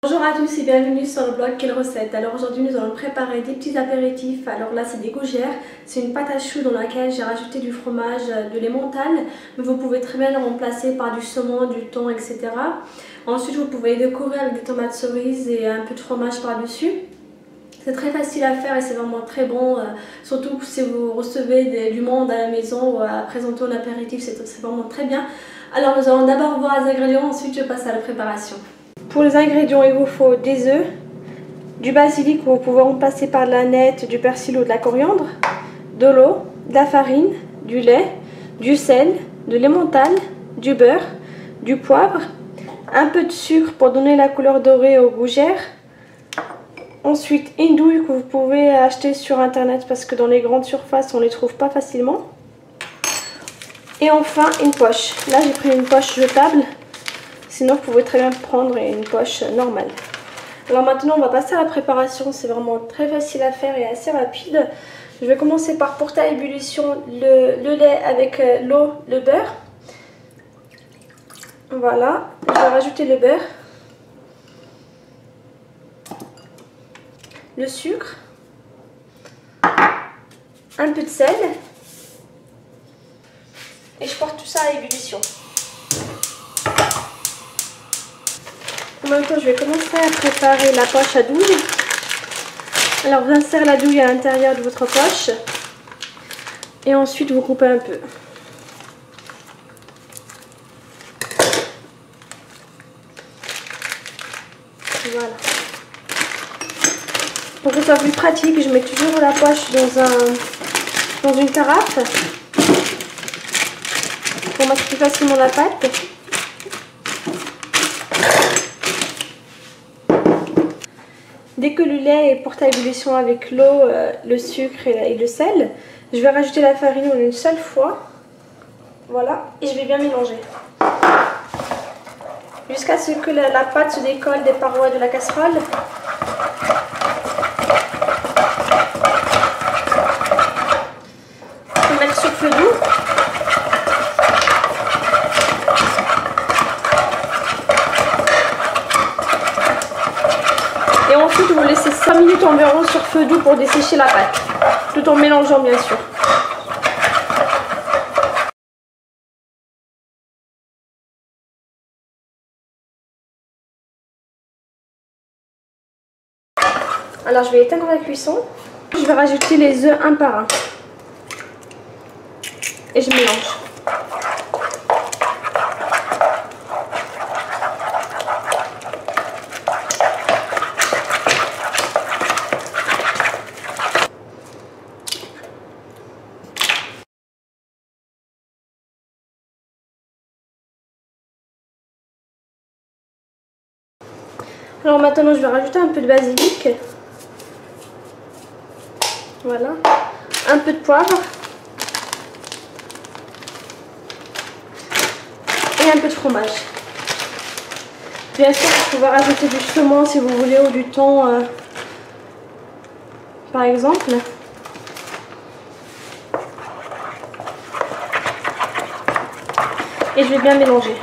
Bonjour à tous et bienvenue sur le blog Quelle recette. Alors aujourd'hui nous allons préparer des petits apéritifs. Alors là c'est des gougères, c'est une pâte à choux dans laquelle j'ai rajouté du fromage de l'emmental, mais vous pouvez très bien le remplacer par du saumon, du thon, etc. Ensuite vous pouvez décorer avec des tomates cerises et un peu de fromage par dessus. C'est très facile à faire et c'est vraiment très bon, surtout si vous recevez du monde à la maison ou à présenter un apéritif, c'est vraiment très bien. Alors nous allons d'abord voir les ingrédients, ensuite je passe à la préparation. Pour les ingrédients, il vous faut des œufs, du basilic que vous pouvez remplacer par de la nette, du persil ou de la coriandre, de l'eau, de la farine, du lait, du sel, de l'emmental, du beurre, du poivre, un peu de sucre pour donner la couleur dorée aux gougères. Ensuite, une douille que vous pouvez acheter sur internet parce que dans les grandes surfaces on ne les trouve pas facilement. Et enfin, une poche. Là j'ai pris une poche jetable. Sinon, vous pouvez très bien prendre une poche normale. Alors maintenant, on va passer à la préparation. C'est vraiment très facile à faire et assez rapide. Je vais commencer par porter à ébullition le lait avec l'eau, le beurre. Voilà, je vais rajouter le beurre, le sucre, un peu de sel et je porte tout ça à ébullition. En même temps, je vais commencer à préparer la poche à douille. Alors, vous insérez la douille à l'intérieur de votre poche et ensuite vous coupez un peu. Voilà. Pour que ce soit plus pratique, je mets toujours la poche dans une carafe pour mettre plus facilement la pâte. Dès que le lait est porté à ébullition avec l'eau, le sucre et le sel, je vais rajouter la farine en une seule fois. Voilà, et je vais bien mélanger. Jusqu'à ce que la pâte se décolle des parois de la casserole. Je vais mettre sur feu doux. Et ensuite, vous laissez 5 minutes environ sur feu doux pour dessécher la pâte, tout en mélangeant bien sûr. Alors, je vais éteindre la cuisson. Je vais rajouter les œufs un par un. Et je mélange. Alors maintenant je vais rajouter un peu de basilic, voilà, un peu de poivre et un peu de fromage. Bien sûr vous pouvez rajouter du saumon si vous voulez ou du thon par exemple. Et je vais bien mélanger.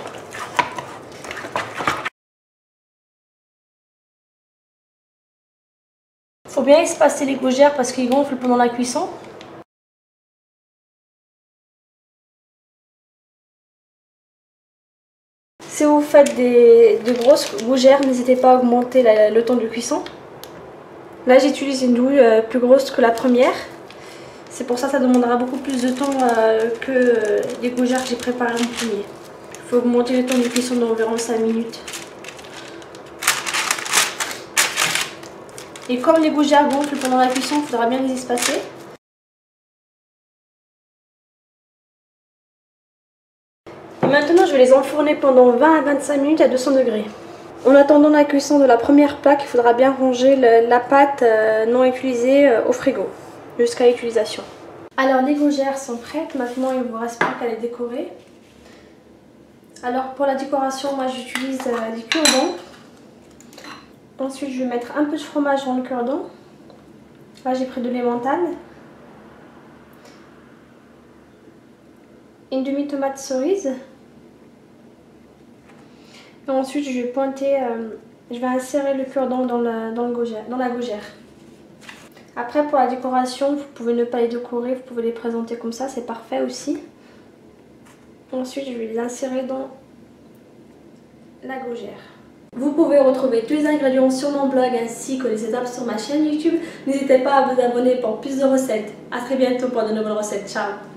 Faut bien espacer les gougères parce qu'ils gonflent pendant la cuisson. Si vous faites de grosses gougères, n'hésitez pas à augmenter le temps de cuisson. Là j'utilise une douille plus grosse que la première. C'est pour ça que ça demandera beaucoup plus de temps que les gougères que j'ai préparées en premier. Il faut augmenter le temps de cuisson d'environ 5 minutes. Et comme les gougères gonflent pendant la cuisson, il faudra bien les espacer. Et maintenant, je vais les enfourner pendant 20 à 25 minutes à 200 degrés. En attendant la cuisson de la première plaque, il faudra bien ranger la pâte non utilisée au frigo jusqu'à l'utilisation. Alors, les gougères sont prêtes. Maintenant, il ne vous reste plus qu'à les décorer. Alors, pour la décoration, moi j'utilise du cure-dent. Ensuite, je vais mettre un peu de fromage dans le cure-dent. Là, j'ai pris de l'emmental. Une demi-tomate cerise. Et ensuite, je vais pointer Je vais insérer le cure-dent dans la gaugère. Après, pour la décoration, vous pouvez ne pas les décorer, vous pouvez les présenter comme ça, c'est parfait aussi. Ensuite, je vais les insérer dans la gaugère. Vous pouvez retrouver tous les ingrédients sur mon blog ainsi que les étapes sur ma chaîne YouTube. N'hésitez pas à vous abonner pour plus de recettes. A très bientôt pour de nouvelles recettes. Ciao!